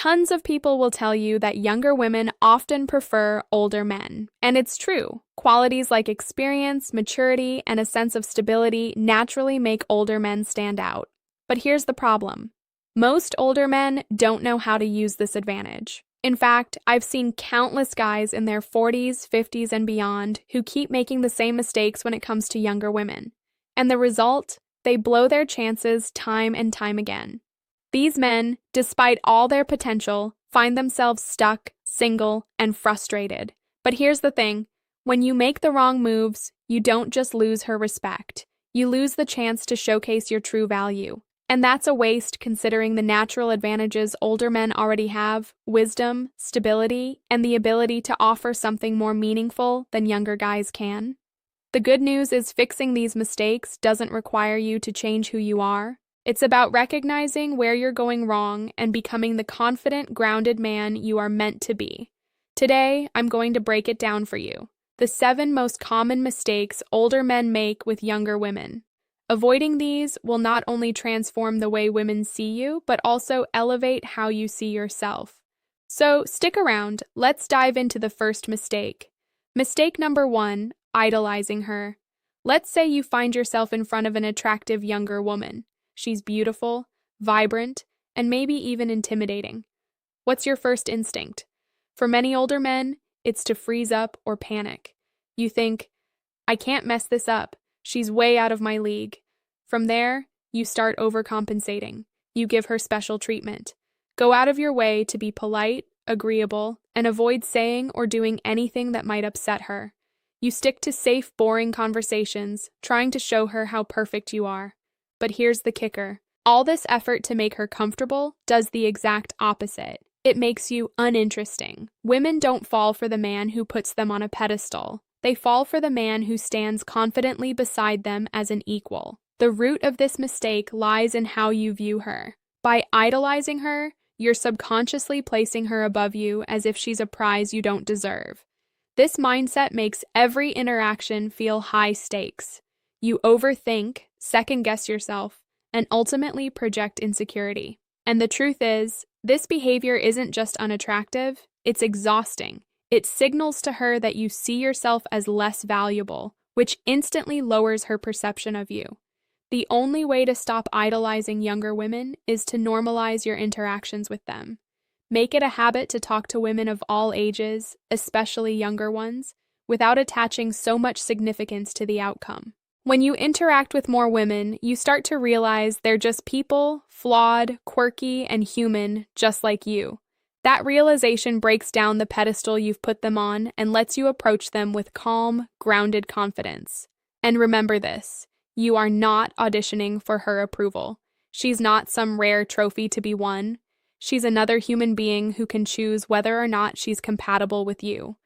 Tons of people will tell you that younger women often prefer older men. And it's true. Qualities like experience, maturity, and a sense of stability naturally make older men stand out. But here's the problem. Most older men don't know how to use this advantage. In fact, I've seen countless guys in their 40s, 50s, and beyond who keep making the same mistakes when it comes to younger women. And the result? They blow their chances time and time again. These men, despite all their potential, find themselves stuck, single, and frustrated. But here's the thing. When you make the wrong moves, you don't just lose her respect. You lose the chance to showcase your true value. And that's a waste considering the natural advantages older men already have: wisdom, stability, and the ability to offer something more meaningful than younger guys can. The good news is fixing these mistakes doesn't require you to change who you are. It's about recognizing where you're going wrong and becoming the confident, grounded man you are meant to be. Today, I'm going to break it down for you. The 7 most common mistakes older men make with younger women. Avoiding these will not only transform the way women see you, but also elevate how you see yourself. So stick around. Let's dive into the first mistake. Mistake number 1, idolizing her. Let's say you find yourself in front of an attractive younger woman. She's beautiful, vibrant, and maybe even intimidating. What's your first instinct? For many older men, it's to freeze up or panic. You think, I can't mess this up. She's way out of my league. From there, you start overcompensating. You give her special treatment. Go out of your way to be polite, agreeable, and avoid saying or doing anything that might upset her. You stick to safe, boring conversations, trying to show her how perfect you are. But here's the kicker. All this effort to make her comfortable does the exact opposite. It makes you uninteresting. Women don't fall for the man who puts them on a pedestal. They fall for the man who stands confidently beside them as an equal. The root of this mistake lies in how you view her. By idolizing her, you're subconsciously placing her above you as if she's a prize you don't deserve. This mindset makes every interaction feel high stakes. You overthink, second-guess yourself, and ultimately project insecurity. And the truth is, this behavior isn't just unattractive, it's exhausting. It signals to her that you see yourself as less valuable, which instantly lowers her perception of you. The only way to stop idolizing younger women is to normalize your interactions with them. Make it a habit to talk to women of all ages, especially younger ones, without attaching so much significance to the outcome. When you interact with more women, you start to realize they're just people, flawed, quirky, and human, just like you. That realization breaks down the pedestal you've put them on and lets you approach them with calm, grounded confidence. And remember this, you are not auditioning for her approval. She's not some rare trophy to be won. She's another human being who can choose whether or not she's compatible with you.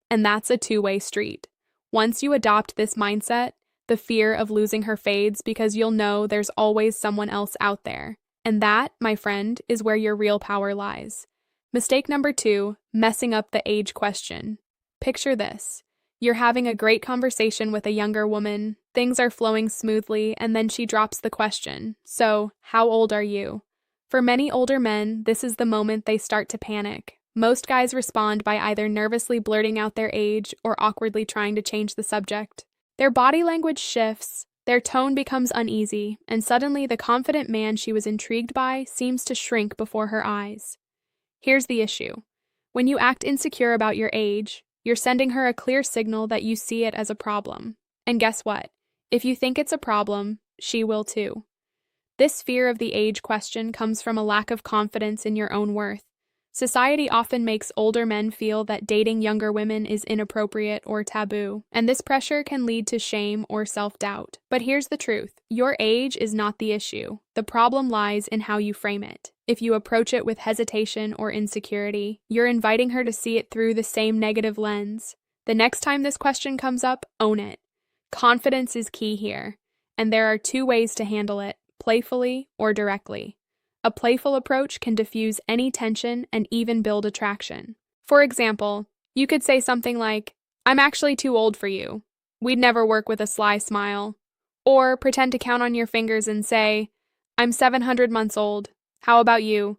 And that's a two-way street. Once you adopt this mindset, the fear of losing her fades because you'll know there's always someone else out there. And that, my friend, is where your real power lies. Mistake number 2, messing up the age question. Picture this. You're having a great conversation with a younger woman, things are flowing smoothly, and then she drops the question. So, how old are you? For many older men, this is the moment they start to panic. Most guys respond by either nervously blurting out their age or awkwardly trying to change the subject. Their body language shifts, their tone becomes uneasy, and suddenly the confident man she was intrigued by seems to shrink before her eyes. Here's the issue. When you act insecure about your age, you're sending her a clear signal that you see it as a problem. And guess what? If you think it's a problem, she will too. This fear of the age question comes from a lack of confidence in your own worth. Society often makes older men feel that dating younger women is inappropriate or taboo, and this pressure can lead to shame or self-doubt. But here's the truth. Your age is not the issue. The problem lies in how you frame it. If you approach it with hesitation or insecurity, you're inviting her to see it through the same negative lens. The next time this question comes up, own it. Confidence is key here, and there are 2 ways to handle it, playfully or directly. A playful approach can diffuse any tension and even build attraction. For example, you could say something like, "I'm actually too old for you. We'd never work with a sly smile." Or pretend to count on your fingers and say, "I'm 700 months old. How about you?"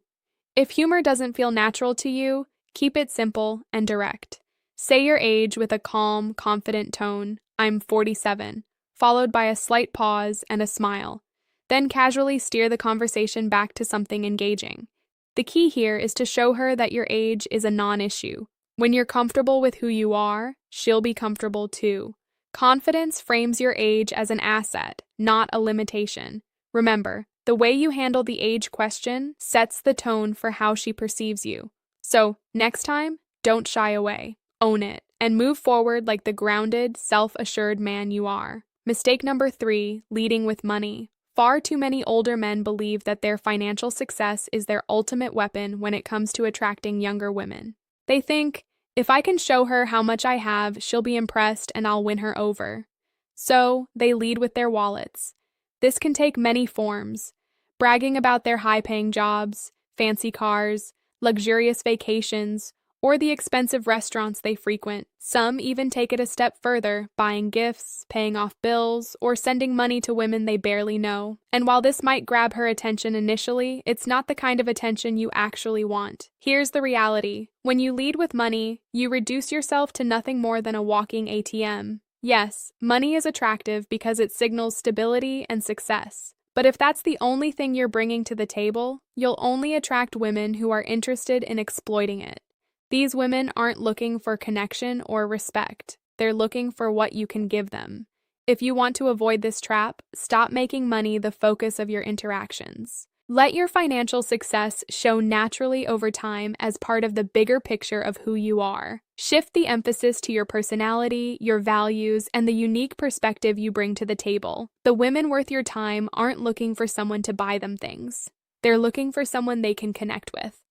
If humor doesn't feel natural to you, keep it simple and direct. Say your age with a calm, confident tone, I'm 47, followed by a slight pause and a smile. Then casually steer the conversation back to something engaging. The key here is to show her that your age is a non-issue. When you're comfortable with who you are, she'll be comfortable too. Confidence frames your age as an asset, not a limitation. Remember, the way you handle the age question sets the tone for how she perceives you. So, next time, don't shy away. Own it, and move forward like the grounded, self-assured man you are. Mistake number 3, leading with money. Far too many older men believe that their financial success is their ultimate weapon when it comes to attracting younger women. They think, if I can show her how much I have, she'll be impressed and I'll win her over. So, they lead with their wallets. This can take many forms: bragging about their high-paying jobs, fancy cars, luxurious vacations, or the expensive restaurants they frequent. Some even take it a step further, buying gifts, paying off bills, or sending money to women they barely know. And while this might grab her attention initially, it's not the kind of attention you actually want. Here's the reality. When you lead with money, you reduce yourself to nothing more than a walking ATM. Yes, money is attractive because it signals stability and success. But if that's the only thing you're bringing to the table, you'll only attract women who are interested in exploiting it. These women aren't looking for connection or respect. They're looking for what you can give them. If you want to avoid this trap, stop making money the focus of your interactions. Let your financial success show naturally over time as part of the bigger picture of who you are. Shift the emphasis to your personality, your values, and the unique perspective you bring to the table. The women worth your time aren't looking for someone to buy them things. They're looking for someone they can connect with.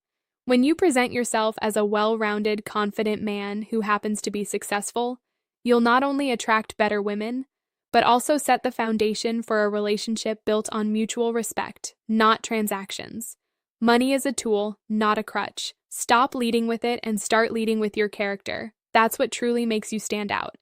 When you present yourself as a well-rounded, confident man who happens to be successful, you'll not only attract better women, but also set the foundation for a relationship built on mutual respect, not transactions. Money is a tool, not a crutch. Stop leading with it and start leading with your character. That's what truly makes you stand out.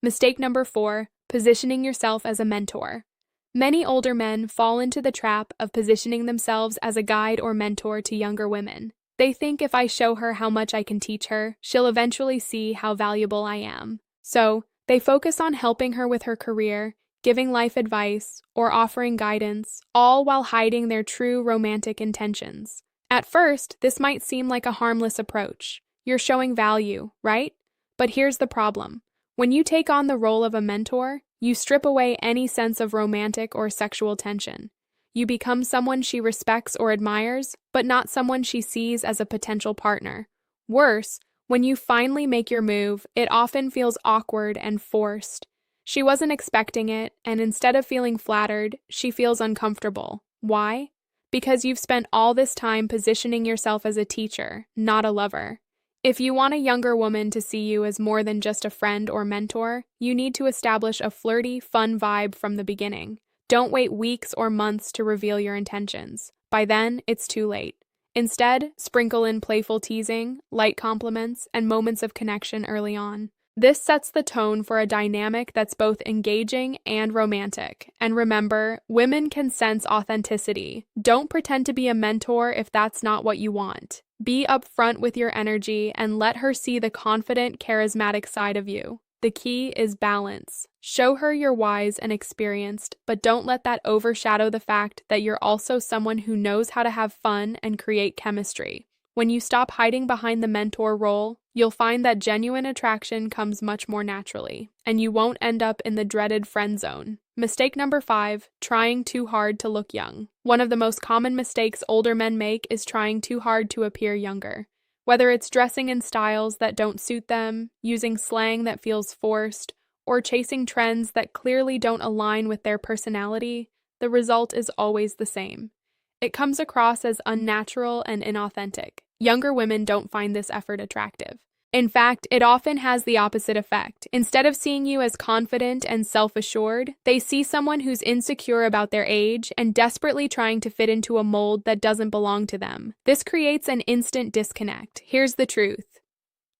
Mistake number 4, positioning yourself as a mentor. Many older men fall into the trap of positioning themselves as a guide or mentor to younger women. They think if I show her how much I can teach her, she'll eventually see how valuable I am. So, they focus on helping her with her career, giving life advice, or offering guidance, all while hiding their true romantic intentions. At first, this might seem like a harmless approach. You're showing value, right? But here's the problem. When you take on the role of a mentor, you strip away any sense of romantic or sexual tension. You become someone she respects or admires, but not someone she sees as a potential partner. Worse, when you finally make your move, it often feels awkward and forced. She wasn't expecting it, and instead of feeling flattered, she feels uncomfortable. Why? Because you've spent all this time positioning yourself as a teacher, not a lover. If you want a younger woman to see you as more than just a friend or mentor, you need to establish a flirty, fun vibe from the beginning. Don't wait weeks or months to reveal your intentions. By then, it's too late. Instead, sprinkle in playful teasing, light compliments, and moments of connection early on. This sets the tone for a dynamic that's both engaging and romantic. And remember, women can sense authenticity. Don't pretend to be a mentor if that's not what you want. Be upfront with your energy and let her see the confident, charismatic side of you. The key is balance. Show her you're wise and experienced, but don't let that overshadow the fact that you're also someone who knows how to have fun and create chemistry. When you stop hiding behind the mentor role, you'll find that genuine attraction comes much more naturally, and you won't end up in the dreaded friend zone. Mistake number 5, trying too hard to look young. One of the most common mistakes older men make is trying too hard to appear younger. Whether it's dressing in styles that don't suit them, using slang that feels forced, or chasing trends that clearly don't align with their personality, the result is always the same. It comes across as unnatural and inauthentic. Younger women don't find this effort attractive. In fact, it often has the opposite effect. Instead of seeing you as confident and self-assured, they see someone who's insecure about their age and desperately trying to fit into a mold that doesn't belong to them. This creates an instant disconnect. Here's the truth.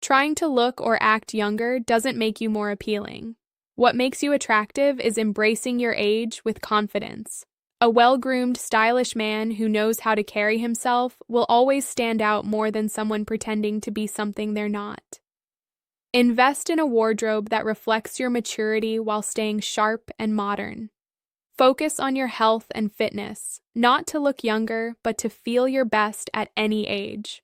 Trying to look or act younger doesn't make you more appealing. What makes you attractive is embracing your age with confidence. A well-groomed, stylish man who knows how to carry himself will always stand out more than someone pretending to be something they're not. Invest in a wardrobe that reflects your maturity while staying sharp and modern. Focus on your health and fitness, not to look younger, but to feel your best at any age.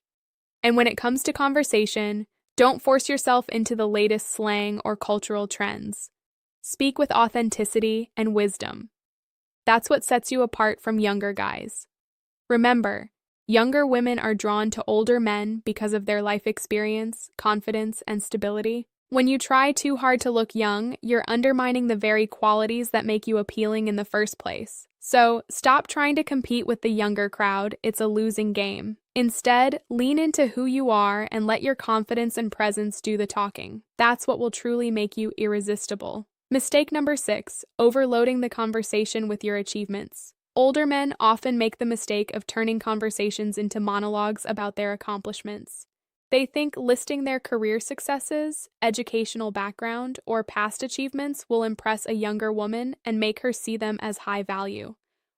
And when it comes to conversation, don't force yourself into the latest slang or cultural trends. Speak with authenticity and wisdom. That's what sets you apart from younger guys. Remember, younger women are drawn to older men because of their life experience, confidence, and stability. When you try too hard to look young, you're undermining the very qualities that make you appealing in the first place. So, stop trying to compete with the younger crowd. It's a losing game. Instead, lean into who you are and let your confidence and presence do the talking. That's what will truly make you irresistible. Mistake number 6, overloading the conversation with your achievements. Older men often make the mistake of turning conversations into monologues about their accomplishments. They think listing their career successes, educational background, or past achievements will impress a younger woman and make her see them as high value.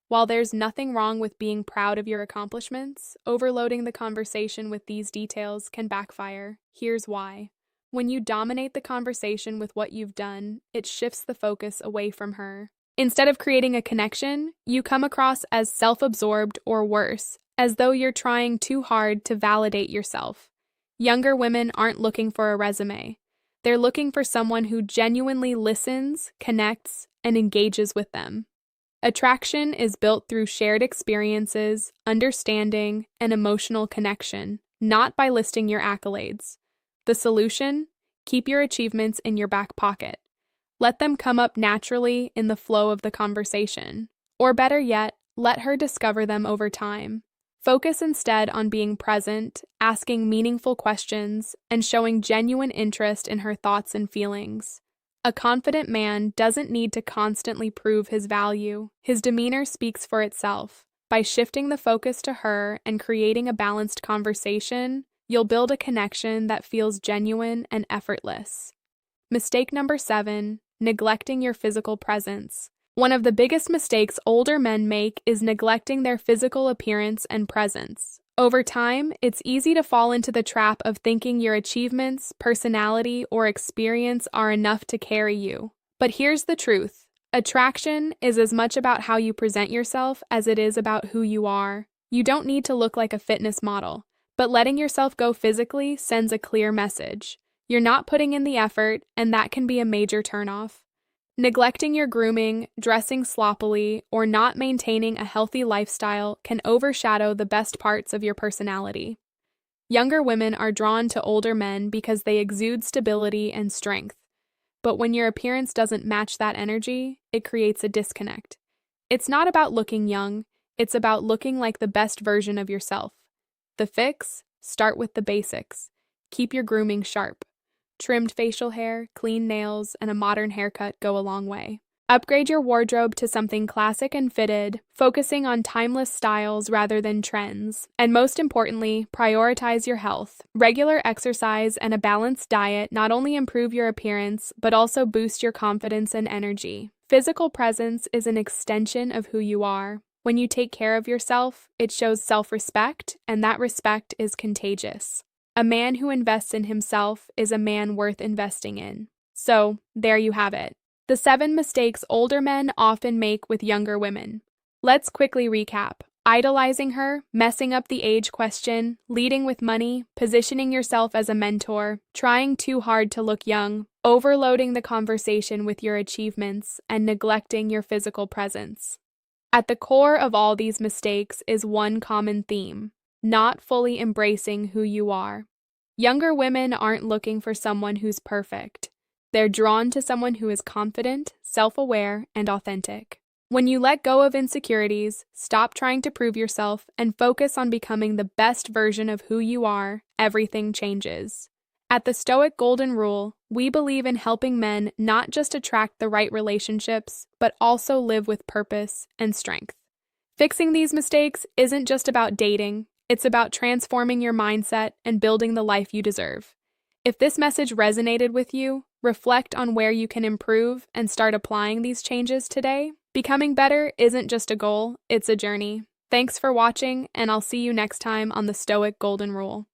While there's nothing wrong with being proud of your accomplishments, overloading the conversation with these details can backfire. Here's why. When you dominate the conversation with what you've done, it shifts the focus away from her. Instead of creating a connection, you come across as self-absorbed or worse, as though you're trying too hard to validate yourself. Younger women aren't looking for a resume. They're looking for someone who genuinely listens, connects, and engages with them. Attraction is built through shared experiences, understanding, and emotional connection, not by listing your accolades. The solution? Keep your achievements in your back pocket. Let them come up naturally in the flow of the conversation. Or better yet, let her discover them over time. Focus instead on being present, asking meaningful questions, and showing genuine interest in her thoughts and feelings. A confident man doesn't need to constantly prove his value. His demeanor speaks for itself. By shifting the focus to her and creating a balanced conversation, you'll build a connection that feels genuine and effortless. Mistake number 7, neglecting your physical presence. One of the biggest mistakes older men make is neglecting their physical appearance and presence. Over time, it's easy to fall into the trap of thinking your achievements, personality, or experience are enough to carry you. But here's the truth. Attraction is as much about how you present yourself as it is about who you are. You don't need to look like a fitness model, but letting yourself go physically sends a clear message. You're not putting in the effort, and that can be a major turnoff. Neglecting your grooming, dressing sloppily, or not maintaining a healthy lifestyle can overshadow the best parts of your personality. Younger women are drawn to older men because they exude stability and strength. But when your appearance doesn't match that energy, it creates a disconnect. It's not about looking young, it's about looking like the best version of yourself. The fix? Start with the basics. Keep your grooming sharp. Trimmed facial hair, clean nails, and a modern haircut go a long way. Upgrade your wardrobe to something classic and fitted, focusing on timeless styles rather than trends. And most importantly, prioritize your health. Regular exercise and a balanced diet not only improve your appearance, but also boost your confidence and energy. Physical presence is an extension of who you are. When you take care of yourself, it shows self-respect, and that respect is contagious. A man who invests in himself is a man worth investing in. So, there you have it. The 7 mistakes older men often make with younger women. Let's quickly recap. Idolizing her, messing up the age question, leading with money, positioning yourself as a mentor, trying too hard to look young, overloading the conversation with your achievements, and neglecting your physical presence. At the core of all these mistakes is one common theme: not fully embracing who you are. Younger women aren't looking for someone who's perfect. They're drawn to someone who is confident, self-aware, and authentic. When you let go of insecurities, stop trying to prove yourself, and focus on becoming the best version of who you are, everything changes. At the Stoic Golden Rule, we believe in helping men not just attract the right relationships, but also live with purpose and strength. Fixing these mistakes isn't just about dating. It's about transforming your mindset and building the life you deserve. If this message resonated with you, reflect on where you can improve and start applying these changes today. Becoming better isn't just a goal, it's a journey. Thanks for watching, and I'll see you next time on the Stoic Golden Rule.